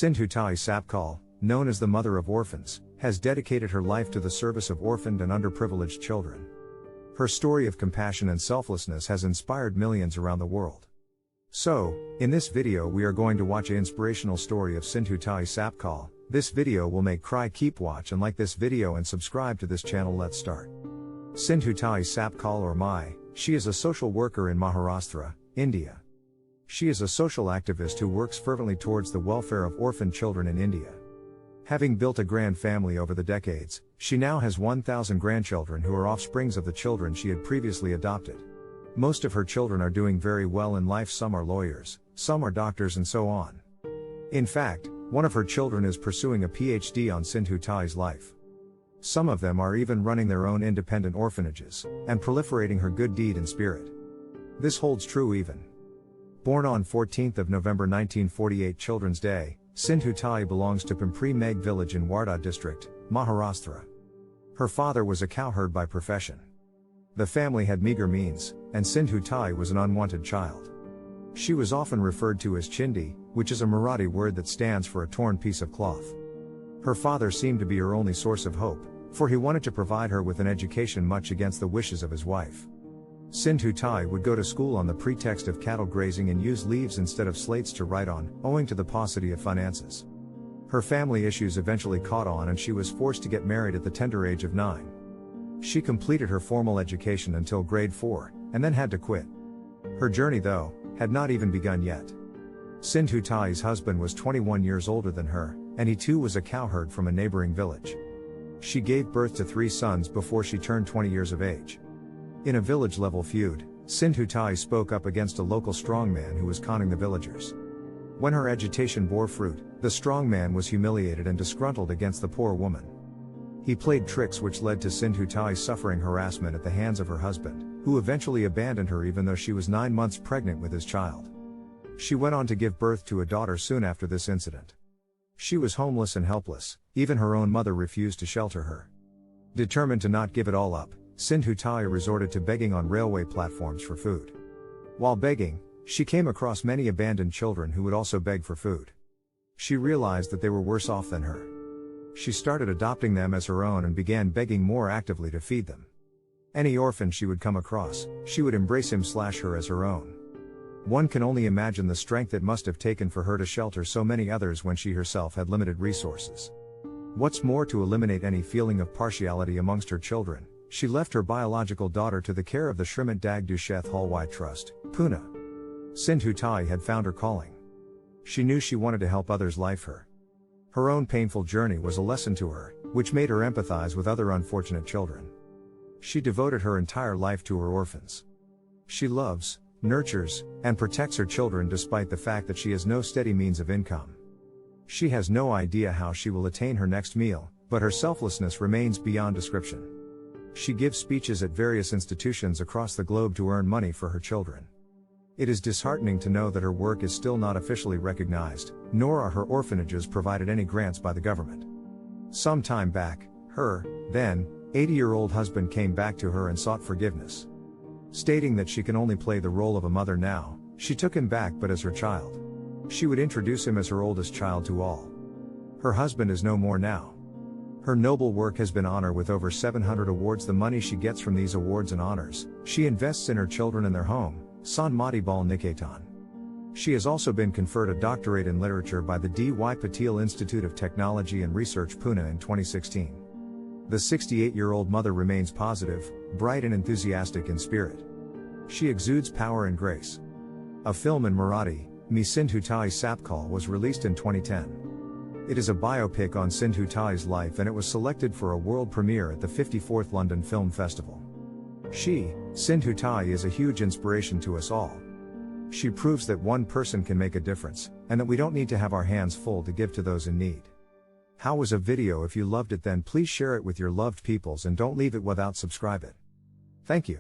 Sindhu Tai Sapkal, known as the mother of orphans, has dedicated her life to the service of orphaned and underprivileged children. Her story of compassion and selflessness has inspired millions around the world. So, in this video we are going to watch an inspirational story of Sindhu Tai Sapkal. This video will make cry. Keep watch and like this video and subscribe to this channel. Let's start. Sindhu Tai Sapkal or Mai, she is a social worker in Maharashtra, India. She is a social activist who works fervently towards the welfare of orphaned children in India. Having built a grand family over the decades, she now has 1,000 grandchildren who are offsprings of the children she had previously adopted. Most of her children are doing very well in life. Some are lawyers, some are doctors, and so on. In fact, one of her children is pursuing a PhD on Sindhu Tai's life. Some of them are even running their own independent orphanages, and proliferating her good deed and spirit. This holds true even. Born on 14th of November 1948, Children's Day, Sindhu Tai belongs to Pimpri Megh village in Wardha district, Maharashtra. Her father was a cowherd by profession. The family had meager means, and Sindhu Tai was an unwanted child. She was often referred to as Chindi, which is a Marathi word that stands for a torn piece of cloth. Her father seemed to be her only source of hope, for he wanted to provide her with an education much against the wishes of his wife. Sindhu Tai would go to school on the pretext of cattle grazing and use leaves instead of slates to write on, owing to the paucity of finances. Her family issues eventually caught on and she was forced to get married at the tender age of 9. She completed her formal education until grade 4, and then had to quit. Her journey, though, had not even begun yet. Sindhu Tai's husband was 21 years older than her, and he too was a cowherd from a neighboring village. She gave birth to 3 sons before she turned 20 years of age. In a village-level feud, Sindhu Tai spoke up against a local strongman who was conning the villagers. When her agitation bore fruit, the strongman was humiliated and disgruntled against the poor woman. He played tricks which led to Sindhu Tai suffering harassment at the hands of her husband, who eventually abandoned her even though she was 9 months pregnant with his child. She went on to give birth to a daughter soon after this incident. She was homeless and helpless, even her own mother refused to shelter her. Determined to not give it all up, Sindhu Tai resorted to begging on railway platforms for food. While begging, she came across many abandoned children who would also beg for food. She realized that they were worse off than her. She started adopting them as her own and began begging more actively to feed them. Any orphan she would come across, she would embrace him/her as her own. One can only imagine the strength it must have taken for her to shelter so many others when she herself had limited resources. What's more, to eliminate any feeling of partiality amongst her children, she left her biological daughter to the care of the Shrimant Dag Dusheth Halwai Trust, Pune. Sindhu Tai had found her calling. She knew she wanted to help others like her. Her own painful journey was a lesson to her, which made her empathize with other unfortunate children. She devoted her entire life to her orphans. She loves, nurtures, and protects her children despite the fact that she has no steady means of income. She has no idea how she will attain her next meal, but her selflessness remains beyond description. She gives speeches at various institutions across the globe to earn money for her children. It is disheartening to know that her work is still not officially recognized, nor are her orphanages provided any grants by the government. Some time back, her, then, 80-year-old husband came back to her and sought forgiveness. Stating that she can only play the role of a mother now, she took him back but as her child. She would introduce him as her oldest child to all. Her husband is no more now. Her noble work has been honored with over 700 awards. The money she gets from these awards and honors, she invests in her children and their home, Sanmati Bal Niketan. She has also been conferred a doctorate in literature by the D.Y. Patil Institute of Technology and Research, Pune, in 2016. The 68-year-old mother remains positive, bright and enthusiastic in spirit. She exudes power and grace. A film in Marathi, Me Sindhu Tai Sapkal, was released in 2010. It is a biopic on Sindhu Tai's life and it was selected for a world premiere at the 54th London Film Festival. She, Sindhu Tai, is a huge inspiration to us all. She proves that one person can make a difference, and that we don't need to have our hands full to give to those in need. How was a video? If you loved it, then please share it with your loved peoples and don't leave it without subscribe it. Thank you.